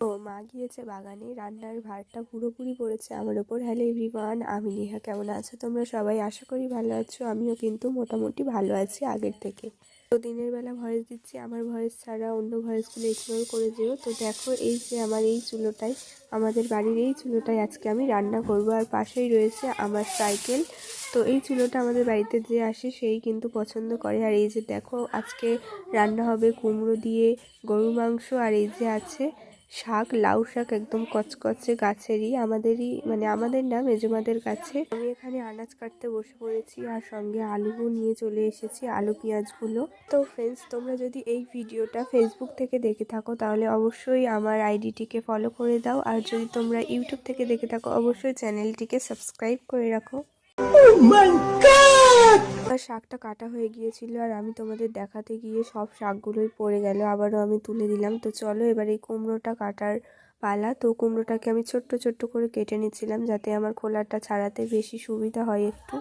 তো মা গিয়েছে বাগানে, রান্নার ভারটা পুরোপুরি পড়েছে আমার ওপর। হ্যালো এভরিওয়ান, আমি নেহা। কেমন আছো তোমরা সবাই? আশা করি ভালো আছো। আমিও কিন্তু মোটামুটি ভালো আছি আগের থেকে। তো দিনের বেলা ভয়েস দিচ্ছি, আমার ভয়েস ছাড়া অন্য ভয়েসগুলো ইগনোর করে যেও। তো দেখো, এই যে আমার এই চুলোটাই, আমাদের বাড়ির এই চুলোটাই আজকে আমি রান্না করব। আর পাশেই রয়েছে আমার সাইকেল। তো এই চুলোটা আমাদের বাড়িতে যে আসে সেই কিন্তু পছন্দ করে। আর এই যে দেখো, আজকে রান্না হবে কুমড়ো দিয়ে গরুর মাংস। আর এই যে আছে শাক, লাউ শাক, একদম কচকচে গাছেরই, আমাদেরই, মানে আমাদের না, মেজমাদের কাছে। আমি এখানে আনাজ কাটতে বসে পড়েছি আর সঙ্গে আলুও নিয়ে চলে এসেছি, আলু পেঁয়াজগুলো। তো ফ্রেন্ডস, তোমরা যদি এই ভিডিওটা ফেসবুক থেকে দেখে থাকো তাহলে অবশ্যই আমার আইডিটিকে ফলো করে দাও। আর যদি তোমরা ইউটিউব থেকে দেখে থাকো অবশ্যই চ্যানেলটিকে সাবস্ক্রাইব করে রাখো। আর শাকটা কাটা হয়ে গিয়েছিল আর আমি তোমাদের দেখাতে গিয়ে সব শাকগুলোই পড়ে গেল, আবারও আমি তুলে দিলাম। তো চলো এবার এই কুমড়োটা কাটার পালা। তো কুমড়োটাকে আমি ছোট্ট ছোট্ট করে কেটে নিচ্ছিলাম যাতে আমার খোলাটা ছাড়াতে বেশি সুবিধা হয় একটু।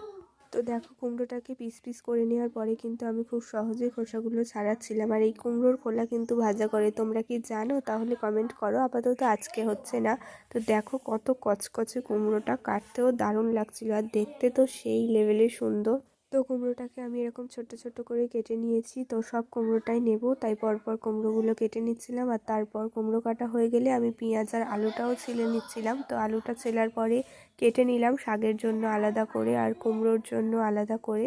তো দেখো, কুমড়োটাকে পিস পিস করে নেওয়ার পরে কিন্তু আমি খুব সহজেই খোসাগুলো ছাড়াচ্ছিলাম। আর এই কুমড়োর খোলা কিন্তু ভাজা করে, তোমরা কি জানো? তাহলে কমেন্ট করো। আপাতত আজকে হচ্ছে না। তো দেখো কত কচকচে কুমড়োটা, কাটতেও দারুণ লাগছিল আর দেখতে তো সেই লেভেলে সুন্দর। তো কুমড়োটাকে আমি এরকম ছোট্ট ছোট্ট করে কেটে নিয়েছি। তো সব কুমড়োটাই নেব, তাই পরপর কুমড়োগুলো কেটে নিচ্ছিলাম। আর তারপর কুমড়ো কাটা হয়ে গেলে আমি পেঁয়াজ আর আলুটাও ছিলে নিচ্ছিলাম। তো আলুটা ছেলার পরে কেটে নিলাম শাকের জন্য আলাদা করে আর কুমড়োর জন্য আলাদা করে।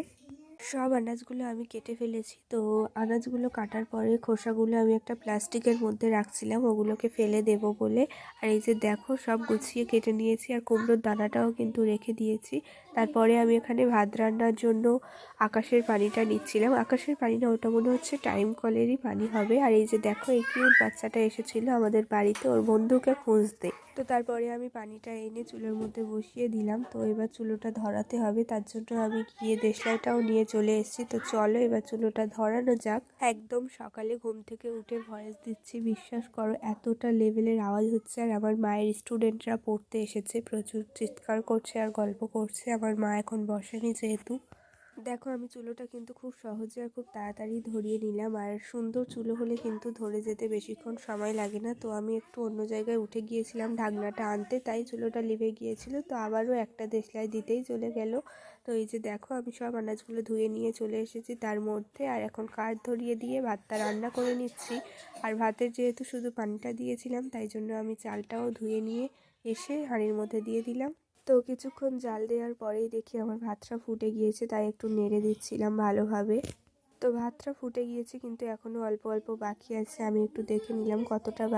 সব আনাজগুলো আমি কেটে ফেলেছি। তো আনাজগুলো কাটার পরে খোসাগুলো আমি একটা প্লাস্টিকের মধ্যে রাখছিলাম ওগুলোকে ফেলে দেব বলে। আর এই যে দেখো, সব গুছিয়ে কেটে নিয়েছি আর কুমড়োর দানাটাও কিন্তু রেখে দিয়েছি। তারপরে আমি এখানে ভাত রান্নার জন্য আকাশের পানিটা নিচ্ছিলাম। আকাশের পানি না, ওটা মনে হচ্ছে টাইম কলেরই পানি হবে। আর এই যে দেখো, এই কিউট বাচ্চাটা এসেছিল আমাদের বাড়িতে ওর বন্ধুকে খুঁজতে। তো তারপরে আমি পানিটা এনে চুলোর মধ্যে বসিয়ে দিলাম। তো এবার চুলোটা ধরাতে হবে, তার জন্য আমি গিয়ে দেশলাইটাও নিয়ে চলে এসেছি। তো চলো এবার চুলোটা ধরানো যাক। একদম সকালে ঘুম থেকে উঠে ভয়েস দিচ্ছি, বিশ্বাস করো এতটা লেভেলের আওয়াজ হচ্ছে। আর আমার মায়ের স্টুডেন্টরা পড়তে এসেছে, প্রচুর চিৎকার করছে আর গল্প করছে। আমার মা এখন বসেনি যেহেতু। দেখো, আমি চুলোটা কিন্তু খুব সহজে আর খুব তাড়াতাড়ি ধরিয়ে নিলাম। আর সুন্দর চুলো হলে কিন্তু ধরে যেতে বেশিক্ষণ সময় লাগে না। তো আমি একটু অন্য জায়গায় উঠে গিয়েছিলাম ঢাকনাটা আনতে, তাই চুলোটা লিভে গিয়েছিল। তো আবারও একটা দেশলাই দিতেই চলে গেল। তো এই যে দেখো, আমি সব আনাজগুলো ধুয়ে নিয়ে চলে এসেছি তার মধ্যে। আর এখন কাঠ ধরিয়ে দিয়ে ভাতটা রান্না করে নিচ্ছি। আর ভাতের যেহেতু শুধু পানিটা দিয়েছিলাম, তাই জন্য আমি চালটাও ধুয়ে নিয়ে এসে হাঁড়ির মধ্যে দিয়ে দিলাম। তো কিছুক্ষণ জাল দেওয়ার পরেই দেখি আমার ভাতটা ফুটে গিয়েছে, তাই একটু নেড়ে দিচ্ছিলাম ভালোভাবে। তো ভাতটা ফুটে গিয়েছে কিন্তু এখনও অল্প অল্প বাকি আছে, আমি একটু দেখে নিলাম কতটা